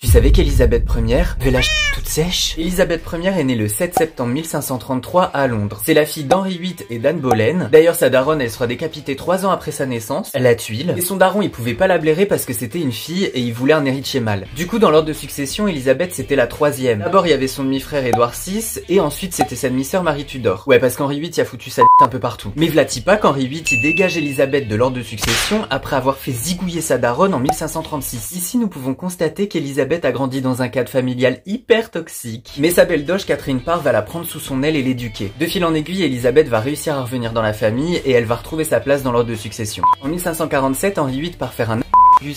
Tu savais qu'Élisabeth Ière avait la toute sèche? Élisabeth Ière est née le 7 septembre 1533 à Londres. C'est la fille d'Henri VIII et d'Anne Boleyn. D'ailleurs, sa daronne, elle sera décapitée 3 ans après sa naissance, la tuile. Et son daron, il pouvait pas la blairer parce que c'était une fille et il voulait un héritier mâle. Du coup, dans l'ordre de succession, Élisabeth, c'était la 3e. D'abord, il y avait son demi-frère Édouard VI et ensuite, c'était sa demi-sœur Marie Tudor. Ouais, parce qu'Henri VIII, il a foutu sa un peu partout. Mais v'là-t-il pas qu'Henri VIII, il dégage Élisabeth de l'ordre de succession après avoir fait zigouiller sa daronne en 1536. Ici, nous pouvons constater qu'Élisabeth a grandi dans un cadre familial hyper toxique. Mais sa belle doge Catherine Parr va la prendre sous son aile et l'éduquer. De fil en aiguille, Élisabeth va réussir à revenir dans la famille et elle va retrouver sa place dans l'ordre de succession. En 1547, Henri VIII part faire un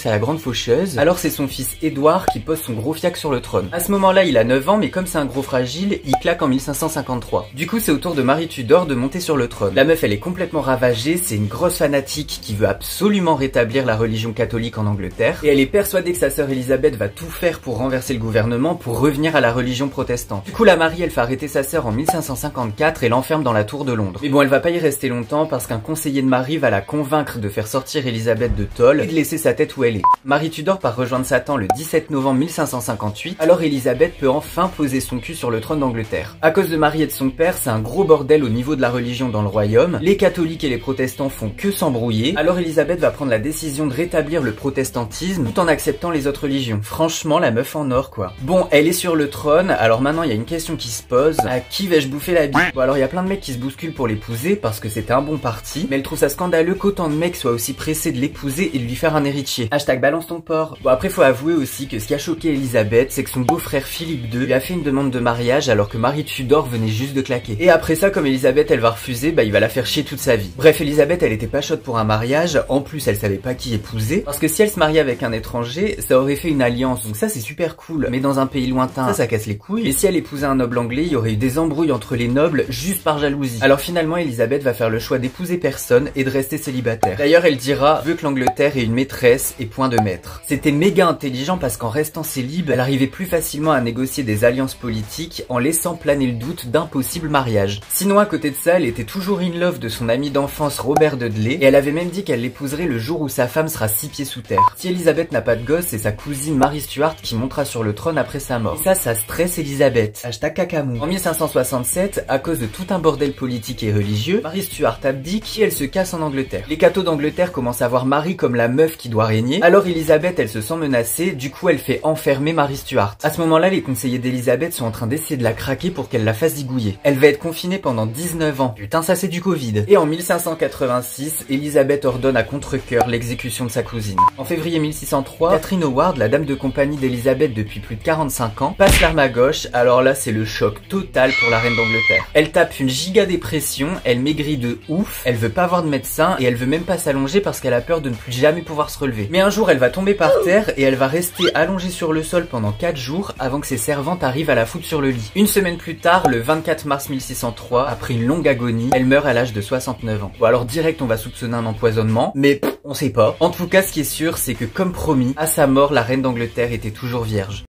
à la grande faucheuse, alors c'est son fils Édouard qui pose son gros fiac sur le trône. À ce moment-là, il a 9 ans, mais comme c'est un gros fragile, il claque en 1553. Du coup, c'est au tour de Marie Tudor de monter sur le trône. La meuf, elle est complètement ravagée, c'est une grosse fanatique qui veut absolument rétablir la religion catholique en Angleterre, et elle est persuadée que sa sœur Élisabeth va tout faire pour renverser le gouvernement, pour revenir à la religion protestante. Du coup, la Marie, elle fait arrêter sa sœur en 1554 et l'enferme dans la tour de Londres. Mais bon, elle va pas y rester longtemps parce qu'un conseiller de Marie va la convaincre de faire sortir Élisabeth de tôle et de laisser sa tête où elle est. Marie Tudor part rejoindre Satan le 17 novembre 1558, alors Élisabeth peut enfin poser son cul sur le trône d'Angleterre. À cause de Marie et de son père, c'est un gros bordel au niveau de la religion dans le royaume, les catholiques et les protestants font que s'embrouiller, alors Élisabeth va prendre la décision de rétablir le protestantisme tout en acceptant les autres religions. Franchement, la meuf en or quoi. Bon, elle est sur le trône, alors maintenant il y a une question qui se pose, à qui vais-je bouffer la bite? Bon alors il y a plein de mecs qui se bousculent pour l'épouser parce que c'était un bon parti, mais elle trouve ça scandaleux qu'autant de mecs soient aussi pressés de l'épouser et de lui faire un héritier. Balance ton porc. Bon après faut avouer aussi que ce qui a choqué Élisabeth, c'est que son beau-frère Philippe II lui a fait une demande de mariage alors que Marie Tudor venait juste de claquer. Et après ça, comme Élisabeth elle va refuser, bah il va la faire chier toute sa vie. Bref, Élisabeth elle était pas chaude pour un mariage, en plus elle savait pas qui épouser, parce que si elle se mariait avec un étranger, ça aurait fait une alliance, donc ça c'est super cool, mais dans un pays lointain, ça casse les couilles. Et si elle épousait un noble anglais, il y aurait eu des embrouilles entre les nobles juste par jalousie. Alors finalement Élisabeth va faire le choix d'épouser personne et de rester célibataire. D'ailleurs elle dira, veut que l'Angleterre ait une maîtresse et point de maître. C'était méga intelligent parce qu'en restant célib, elle arrivait plus facilement à négocier des alliances politiques en laissant planer le doute d'un possible mariage. Sinon à côté de ça, elle était toujours in love de son ami d'enfance Robert Dudley et elle avait même dit qu'elle l'épouserait le jour où sa femme sera 6 pieds sous terre. Si Élisabeth n'a pas de gosse, c'est sa cousine Marie Stuart qui montera sur le trône après sa mort. Et ça stresse Élisabeth. Hashtag cacamou. En 1567, à cause de tout un bordel politique et religieux, Marie Stuart abdique et elle se casse en Angleterre. Les cathos d'Angleterre commencent à voir Marie comme la meuf qui doit régner, alors Élisabeth elle se sent menacée, du coup elle fait enfermer Marie Stuart. À ce moment-là, les conseillers d'Élisabeth sont en train d'essayer de la craquer pour qu'elle la fasse zigouiller. Elle va être confinée pendant 19 ans. Putain, ça c'est du Covid. Et en 1586, Élisabeth ordonne à contre-cœur l'exécution de sa cousine. En février 1603, Catherine Howard, la dame de compagnie d'Élisabeth depuis plus de 45 ans, passe l'arme à gauche, alors là c'est le choc total pour la reine d'Angleterre. Elle tape une giga dépression, elle maigrit de ouf, elle veut pas voir de médecin et elle veut même pas s'allonger parce qu'elle a peur de ne plus jamais pouvoir se relever. Mais un jour elle va tomber par terre et elle va rester allongée sur le sol pendant 4 jours avant que ses servantes arrivent à la foutre sur le lit. Une semaine plus tard, le 24 mars 1603, après une longue agonie, elle meurt à l'âge de 69 ans. Bon alors direct on va soupçonner un empoisonnement, mais on sait pas. En tout cas ce qui est sûr c'est que comme promis, à sa mort la reine d'Angleterre était toujours vierge.